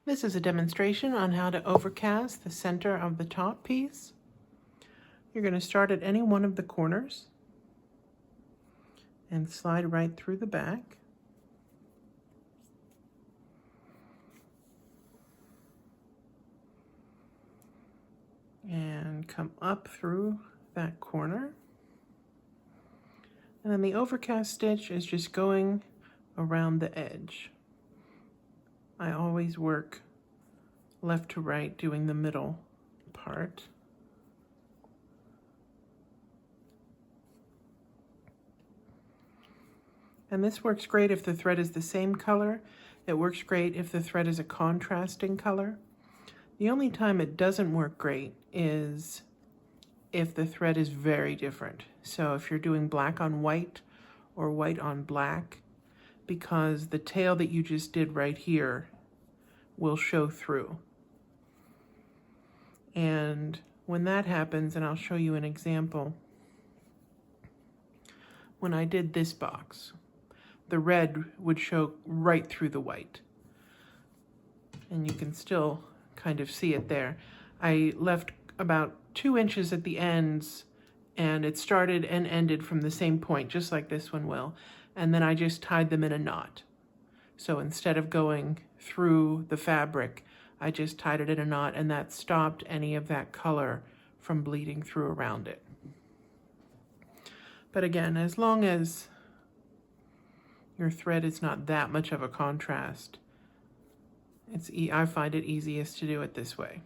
This is a demonstration on how to overcast the center of the top piece. You're going to start at any one of the corners and slide right through the back. And come up through that corner. And then the overcast stitch is just going around the edge. I always work left to right doing the middle part. And this works great if the thread is the same color. It works great if the thread is a contrasting color. The only time it doesn't work great is if the thread is very different. So if you're doing black on white or white on black, because the tail that you just did right here will show through. And when that happens, and I'll show you an example, when I did this box, the red would show right through the white. And you can still kind of see it there. I left about 2 inches at the ends, and it started and ended from the same point, just like this one will. And then I just tied them in a knot. So instead of going through the fabric, I just tied it in a knot, and that stopped any of that color from bleeding through around it. But again, as long as your thread is not that much of a contrast, I find it easiest to do it this way.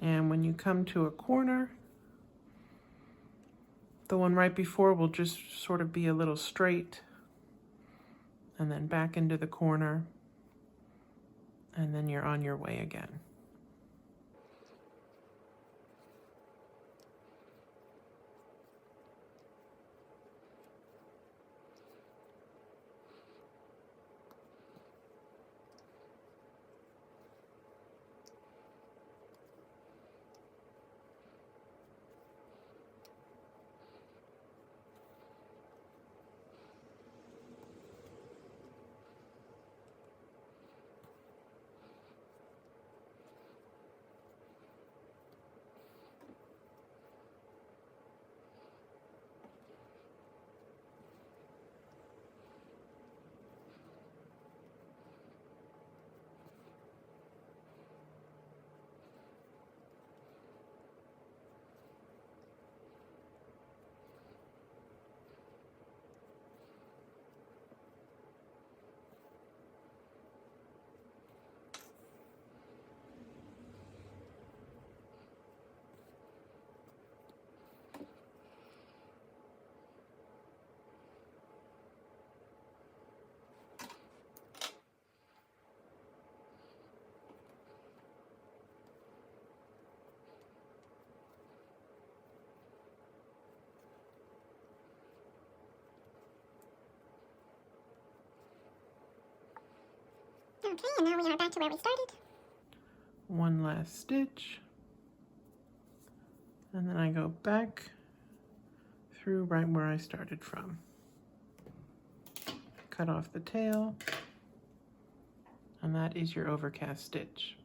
And when you come to a corner, the one right before will just sort of be a little straight, and then back into the corner, and then you're on your way again. Okay, and now we are back to where we started. One last stitch, and then I go back through right where I started from. Cut off the tail, and that is your overcast stitch.